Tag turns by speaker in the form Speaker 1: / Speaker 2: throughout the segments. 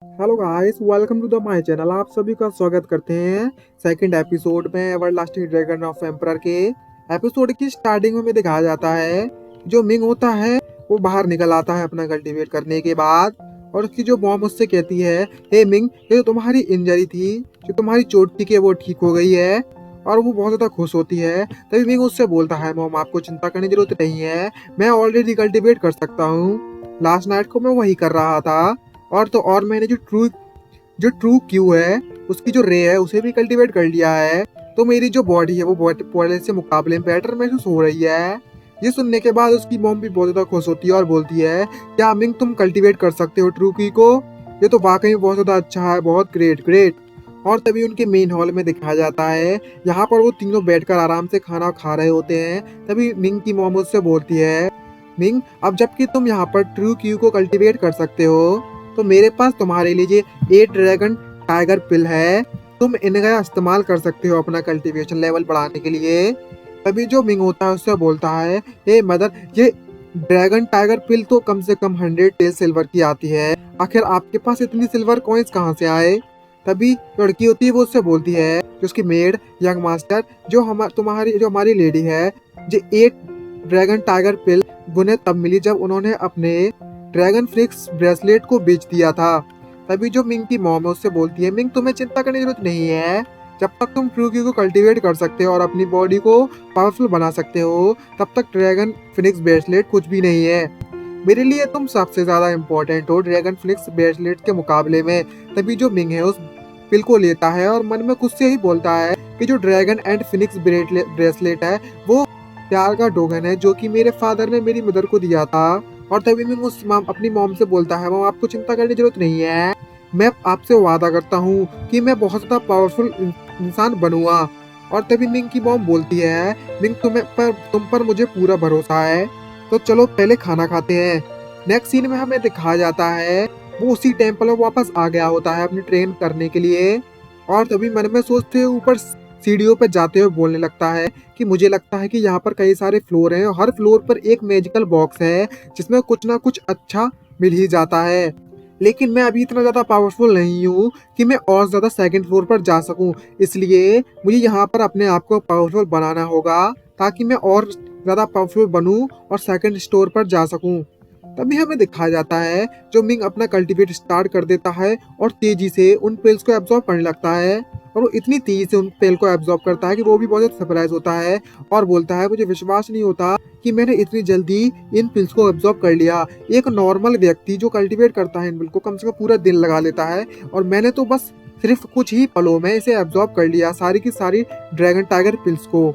Speaker 1: Hello guys, welcome to the my channel. आप सभी का स्वागत करते हैं सेकंड एपिसोड में एवरलास्टिंग ड्रैगन ऑफ एम्परर के। एपिसोड की स्टार्टिंग में दिखाया जाता है जो मिंग होता है वो बाहर निकल आता है अपना कल्टीवेट करने के बाद, और उसकी जो मॉम उससे कहती है, हे मिंग, ये जो तुम्हारी इंजरी थी, जो तुम्हारी चोट थी कि वो ठीक हो गई है। और वो बहुत ज्यादा खुश होती है। तभी मिंग उससे बोलता है, मॉम आपको चिंता करने की जरूरत नहीं है, मैं ऑलरेडी कल्टीवेट कर सकता हूँ। लास्ट नाइट को मैं वही कर रहा था। और मैंने जो ट्रू क्यू है, उसकी जो रे है, उसे भी कल्टीवेट कर लिया है। तो मेरी जो बॉडी है वो पहले से मुकाबले में बेटर महसूस हो रही है। ये सुनने के बाद उसकी मॉम भी बहुत ज्यादा खुश होती है और बोलती है, क्या मिंग तुम कल्टीवेट कर सकते हो ट्रू की को? ये तो वाकई में बहुत ज्यादा अच्छा है, बहुत ग्रेट ग्रेट। और तभी उनके मेन हॉल में दिखाया जाता है, यहाँ पर वो तीनों बैठकर आराम से खाना खा रहे होते हैं। तभी मिंग की मॉम उससे बोलती है, मिंग, अब जबकि तुम यहाँ पर ट्रू क्यू को कल्टीवेट कर सकते हो, तो मेरे पास तुम्हारे लिए 8 ड्रैगन टाइगर पिल है। तुम इनका इस्तेमाल कर सकते हो अपना कल्टीवेशन लेवल बढ़ाने के लिए। तभी जो मिंग होता है उससे बोलता है, हे मदर, ये ड्रैगन टाइगर पिल तो कम से कम 100 टेल सिल्वर की आती है। आखिर आपके पास इतनी सिल्वर कॉइन्स कहाँ से आए? तभी लड़की होती है वो उससे बोलती है, जो उसकी मेड यंग मास्टर, जो हमारी लेडी है, जो 8 ड्रैगन टाइगर पिल उन्हें तब मिली जब उन्होंने अपने ड्रैगन फ्लिक्स ब्रेसलेट को बेच दिया था। तभी जो मिंग की मॉम है उससे बोलती है, मिंग तुम्हें चिंता करने की जरूरत नहीं है। जब तक तुम ट्रू क्यू को कल्टीवेट कर सकते हो और अपनी बॉडी को पावरफुल बना सकते हो, तब तक ड्रैगन फिनिक्स ब्रेसलेट कुछ भी नहीं है। मेरे लिए तुम सबसे ज्यादा इम्पोर्टेंट हो ड्रैगन फ्लिक्स ब्रेसलेट के मुकाबले में। तभी जो मिंग है उस पिल को लेता है और मन में खुद से ही बोलता है कि जो ड्रैगन एंड फिनिक्स ब्रेसलेट है वो प्यार का टोकन है जो कि मेरे फादर ने मेरी मदर को दिया था। और तभी मैं अपनी मॉम से बोलता है, मॉम आपको चिंता करने की जरूरत नहीं है, मैं आपसे वादा करता हूँ कि मैं बहुत ज्यादा पावरफुल इंसान बनूंगा। और तभी मिंग की मॉम बोलती है, मिंग तुम पर मुझे पूरा भरोसा है, तो चलो पहले खाना खाते हैं। नेक्स्ट सीन में हमें दिखाया जाता है वो उसी टेम्पल में वापस आ गया होता है अपनी ट्रेन करने के लिए। और तभी मन में सोचते हुए ऊपर सीढ़ियों पर जाते हुए बोलने लगता है कि मुझे लगता है कि यहाँ पर कई सारे फ्लोर हैं और हर फ्लोर पर एक मैजिकल बॉक्स है जिसमें कुछ ना कुछ अच्छा मिल ही जाता है। लेकिन मैं अभी इतना ज्यादा पावरफुल नहीं हूँ कि मैं और ज्यादा सेकंड फ्लोर पर जा सकूं, इसलिए मुझे यहाँ पर अपने आप को पावरफुल बनाना होगा ताकि मैं और ज्यादा पावरफुल बनूं और सेकंड स्टोर पर जा सकूं। तभी हमें दिखाया जाता है जो मिंग अपना कल्टीवेट स्टार्ट कर देता है और तेजी से उन पेल्स को एब्जॉर्ब करने लगता है। और वो इतनी तेजी से उन पेल को एब्जॉर्ब करता है कि वो भी बहुत ज्यादा सरप्राइज होता है और बोलता है, मुझे विश्वास नहीं होता कि मैंने इतनी जल्दी इन पिल्स को एब्जॉर्ब कर लिया। एक नॉर्मल व्यक्ति जो कल्टीवेट करता है इन पिल को कम से कम पूरा दिन लगा लेता है, और मैंने तो बस सिर्फ कुछ ही पलों में इसे एब्जॉर्ब कर लिया, सारी की सारी ड्रैगन टाइगर पिल्स को।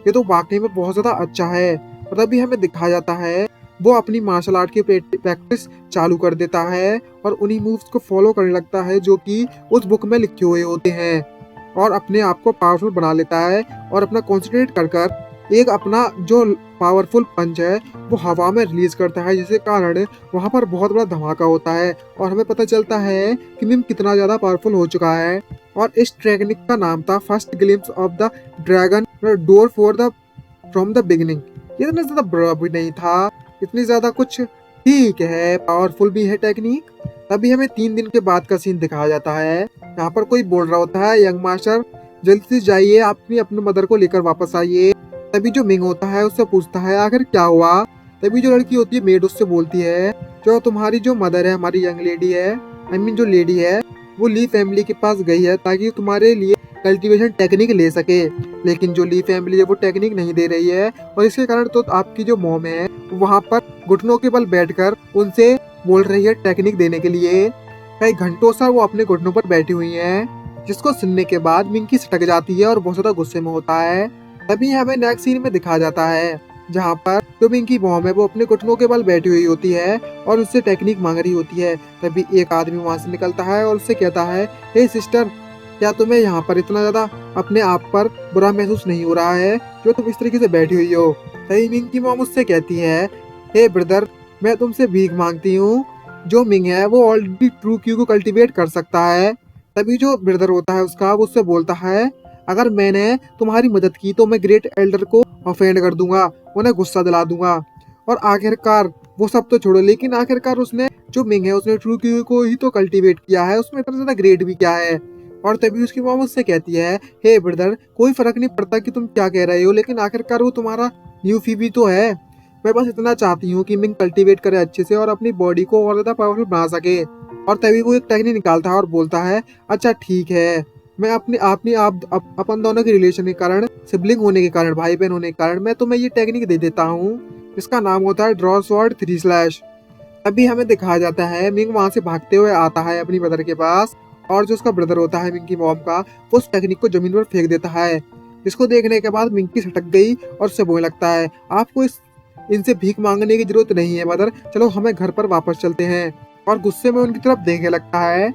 Speaker 1: ये तो वाकई में बहुत ज्यादा अच्छा है। और तभी हमें दिखाया जाता है वो अपनी मार्शल आर्ट की प्रैक्टिस चालू कर देता है और उन्हीं मूव्स को फॉलो करने लगता है जो कि उस बुक में लिखे हुए होते हैं, और अपने आप को पावरफुल बना लेता है और अपना कॉन्सेंट्रेट कर कर एक अपना जो पावरफुल पंच है वो हवा में रिलीज करता है, जिसके कारण वहां पर बहुत बड़ा धमाका होता है और हमें पता चलता है कि मिम कितना ज्यादा पावरफुल हो चुका है। और इस टेक्निक का नाम था first glimpse of the dragon door for the from the beginning. ये इतना ज्यादा बड़ा भी नहीं था, इतनी ज्यादा कुछ ठीक है, पावरफुल भी है टेक्निक। तभी हमें 3 दिन के बाद का सीन दिखाया जाता है। यहाँ पर कोई बोल रहा होता है, यंग मास्टर जल्दी से जाइए, अपनी मदर को लेकर वापस आइए। तभी जो मिंग होता है उससे पूछता है आखिर क्या हुआ। तभी जो लड़की होती है मेड उससे बोलती है, जो तुम्हारी जो मदर है, हमारी यंग लेडी है, आई मीन जो लेडी है, वो ली फैमिली के पास गई है ताकि तुम्हारे लिए कल्टीवेशन टेक्निक ले सके। लेकिन जो ली फैमिली है वो टेक्निक नहीं दे रही है, और इसके कारण तो आपकी जो मॉम है वहाँ पर घुटनों के बल बैठकर उनसे बोल रही है टेक्निक देने के लिए। कई घंटों से वो अपने घुटनों पर बैठी हुई हैं, जिसको सुनने के बाद मिंकी सटक जाती है और बहुत ज्यादा गुस्से में होता है। तभी हमें नेक्स्ट सीन में दिखाया जाता है जहाँ पर जो मिंकी मॉम है वो अपने घुटनों के बल बैठी हुई होती है और उससे टेक्निक मांग रही होती है। तभी एक आदमी वहाँ से निकलता है और उससे कहता है, हे सिस्टर, क्या तुम्हें यहाँ पर इतना ज्यादा अपने आप पर बुरा महसूस नहीं हो रहा है जो तुम इस तरीके से बैठी हुई हो? तभी मिंकी मॉम उससे कहती है, हे ब्रदर, मैं तुमसे भीख मांगती हूँ। जो मिंग है वो ऑलरेडी ट्रू क्यू को कल्टीवेट कर सकता है। तभी जो ब्रदर होता है उसका वो उससे बोलता है, अगर मैंने तुम्हारी मदद की तो मैं ग्रेट एल्डर को ऑफेंड कर दूंगा, उन्हें गुस्सा दिला दूंगा। और आखिरकार वो सब तो छोड़ो, लेकिन आखिरकार उसने जो मिंग है उसने ट्रू क्यू को ही तो कल्टीवेट किया है, उसमें इतना ज्यादा ग्रेट भी क्या है। और तभी उसकी मॉम उससे कहती है, हे ब्रदर, कोई फर्क नहीं पड़ता कि तुम क्या कह रहे हो, लेकिन आखिरकार वो तुम्हारा न्यू फीबी तो है। मैं बस इतना चाहती हूँ कि मिंग कल्टीवेट करे अच्छे से और अपनी बॉडी को और ज्यादा पावरफुल बना सके। और तभी वो एक टेक्निक निकालता है और बोलता है, अच्छा ठीक है, मैं अपन दोनों के रिलेशन के कारण, सिबलिंग होने के कारण, भाई बहन होने के कारण मैं तुम्हें ये टेक्निक दे देता हूँ। इसका नाम होता है ड्रॉ स्वॉर्ड 3 स्लैश। अभी हमें दिखाया जाता है मिंग वहां से भागते हुए आता है अपनी ब्रदर के पास, और जो उसका ब्रदर होता है मिंग की मॉम का, वो उस टेक्निक को जमीन पर फेंक देता है। इसको देखने के बाद मिंग की सटक गई और उससे बोलने लगता है, आपको इनसे भीख मांगने की जरूरत नहीं है मदर, चलो हमें घर पर वापस चलते हैं। और गुस्से में उनकी तरफ देखने लगता है।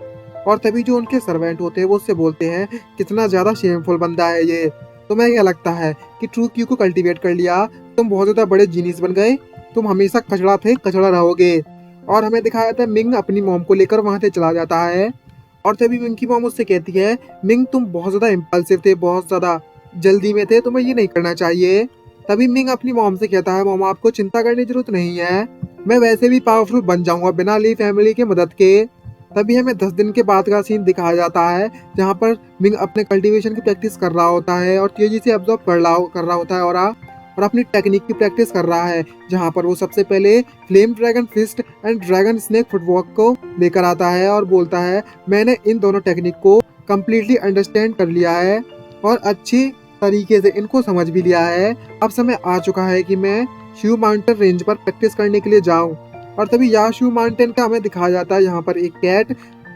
Speaker 1: और तभी जो उनके सर्वेंट होते हैं वो उससे बोलते हैं, कितना ज्यादा शेमफुल बंदा है ये। तुम्हें क्या लगता है कि ट्रू क्यू को कल्टीवेट कर लिया, तुम बहुत ज्यादा बड़े जीनियस बन गए, तुम हमेशा कचड़ा थे, कचड़ा रहोगे। और हमें दिखाया जाता है मिंग अपनी मॉम को लेकर वहां से चला जाता है। और तभी मिंग की मॉम उससे कहती है, मिंग तुम बहुत ज्यादा इम्पल्सिव थे, बहुत ज्यादा जल्दी में थे, तुम्हें ये नहीं करना चाहिए। तभी मिंग अपनी मॉम से कहता है, मॉम आपको चिंता करने की जरूरत नहीं है, मैं वैसे भी पावरफुल बन जाऊंगा बिना ली फैमिली की मदद के। तभी हमें 10 दिन के बाद का सीन दिखाया जाता है, जहाँ पर मिंग अपने कल्टीवेशन की प्रैक्टिस कर रहा होता है और तेजी से ऑब्जर्व कर रहा होता है और अपनी टेक्निक की प्रैक्टिस कर रहा है, जहाँ पर वो सबसे पहले flame dragon fist and dragon snake footwalk को लेकर आता है और बोलता है, मैंने इन दोनों टेक्निक को कम्प्लीटली अंडरस्टैंड कर लिया है और अच्छी तरीके से इनको समझ भी लिया है। अब समय आ चुका है कि मैं शिव माउंटेन रेंज पर प्रैक्टिस करने के लिए जाऊं। और तभी याशु माउंटेन का हमें दिखाया जाता है, यहाँ पर एक कैट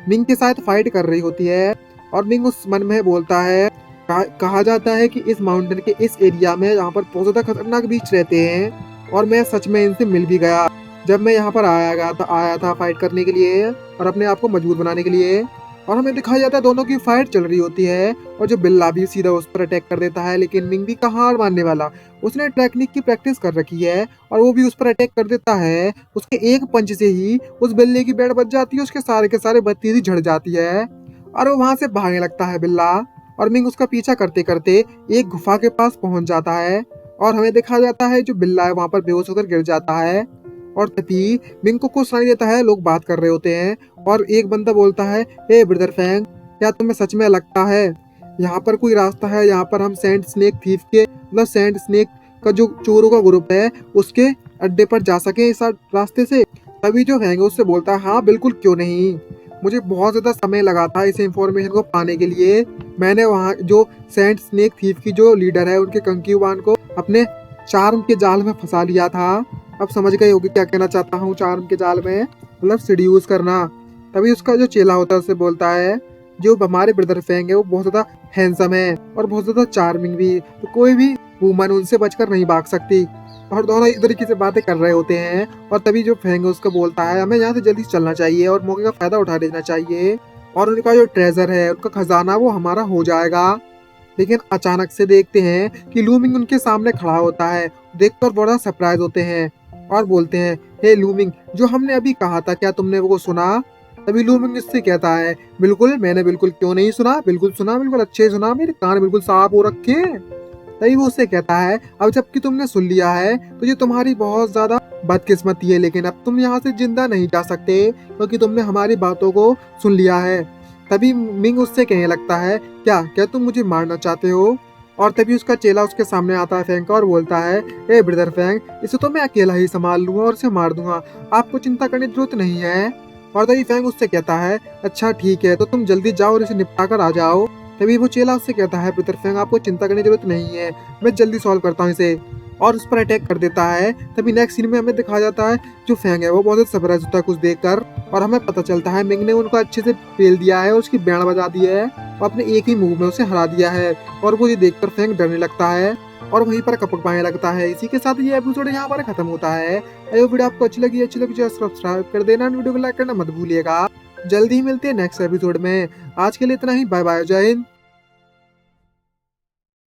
Speaker 1: मिंग के साथ फाइट कर रही होती है और मिंग उस मन में बोलता है, कहा जाता है कि इस माउंटेन के इस एरिया में यहाँ पर बहुत ज्यादा खतरनाक बीच रहते हैं और मैं सच में इनसे मिल भी गया जब मैं यहाँ पर आया था फाइट करने के लिए और अपने आप को मजबूत बनाने के लिए। और हमें दिखाया जाता है दोनों की फाइट चल रही होती है और जो बिल्ला भी सीधा उस पर अटैक कर देता है, लेकिन मिंग भी कहाँ हार मानने वाला, उसने टेक्निक की प्रैक्टिस कर रखी है और वो भी उस पर अटैक कर देता है। उसके एक पंच से ही उस बिल्ले की बेड़ बच जाती है, उसके सारे के सारे बत्ती झड़ जाती है और वो वहां से भागने लगता है बिल्ला। और मिंग उसका पीछा करते करते एक गुफा के पास पहुंच जाता है और हमें दिखाया जाता है जो बिल्ला है वहां पर बेहोश होकर गिर जाता है। और तभी मिंग को कुछ सुनाई देता है, लोग बात कर रहे होते हैं और एक बंदा बोलता है, हे ब्रदर फैंग, क्या तुम्हें सच में लगता है यहाँ पर कोई रास्ता है, यहाँ पर हम सैंड स्नेक थीफ के मतलब सैंड स्नेक का जो चोरों का ग्रुप है उसके अड्डे पर जा सके इस रास्ते से? तभी जो फैंग उससे बोलता है, हाँ बिल्कुल, क्यों नहीं, मुझे बहुत ज्यादा समय लगा था इस इंफॉर्मेशन को पाने के लिए। मैंने वहाँ जो सैंड स्नेक थीफ की जो लीडर है उनके कंक्यूबान को अपने चार्म के जाल में फंसा लिया था। अब समझ गए होगी क्या कहना चाहता हूँ, चार्म के जाल में मतलब सीड्यूस करना। तभी उसका जो चेला होता है उससे बोलता है, जो हमारे ब्रदर फैंग है वो बहुत ज्यादा हैंडसम है और बहुत ज्यादा चार्मिंग भी, तो कोई भी वुमन उनसे बचकर नहीं भाग सकती। और दोनों इस तरीके से बातें कर रहे होते हैं और तभी जो फैंग है उसको बोलता है, हमें यहाँ से जल्दी चलना चाहिए और मौके का फायदा उठा लेना चाहिए और उनका जो ट्रेजर है, उनका खजाना वो हमारा हो जाएगा। लेकिन अचानक से देखते हैं कि लूमिंग उनके सामने खड़ा होता है, देखकर बड़ा सरप्राइज होते हैं और बोलते हैं, हे लूमिंग, जो हमने अभी कहा था क्या तुमने वो सुना? तभी लूमिंग इससे कहता है, बिल्कुल, मैंने बिल्कुल क्यों नहीं सुना, बिल्कुल सुना, बिल्कुल अच्छे सुना, मेरे कान बिल्कुल साफ हो रखे हैं। तभी वो उससे कहता है, अब जबकि तुमने सुन लिया है तो ये तुम्हारी बहुत ज्यादा बदकिस्मती है, लेकिन अब तुम यहाँ से जिंदा नहीं जा सकते क्योंकि तुमने हमारी बातों को सुन लिया है। तभी मिंग उससे कहने लगता है, क्या क्या तुम मुझे मारना चाहते हो? और तभी उसका चेला उसके सामने आता है फैंग का और बोलता है, ए ब्रदर फैंग, इसे तो मैं अकेला ही संभाल लूंगा और इसे मार दूंगा, आपको चिंता करने की जरूरत नहीं है। और तभी फैंग उससे कहता है, अच्छा ठीक है, तो तुम जल्दी जाओ और इसे निपटा कर आ जाओ। तभी वो चेला उससे कहता है, ब्रदर फैंग, आपको चिंता करने की जरूरत नहीं है, मैं जल्दी सॉल्व करता हूँ इसे, और उस पर अटैक कर देता है। तभी नेक्स्ट सीन में हमें दिखाया जाता है जो फैंग है वो बहुत सरप्राइज होता है कुछ देखकर और हमें पता चलता है मिंग ने उनको अच्छे से पेल दिया है और उसकी बैंड बजा दी है और अपने एक ही मूव में उसे हरा दिया है और वो ये देखकर फैंग डरने लगता है और वहीं पर कपक पाने लगता है। इसी के साथ ये एपिसोड यहाँ पर खत्म होता है। अगर वीडियो आपको अच्छी लगी सब्सक्राइब कर देना, वीडियो को लाइक करना मत भूलिएगा। जल्दी ही मिलते हैं नेक्स्ट एपिसोड में। आज के लिए इतना ही, बाय बाय, जय हिंद।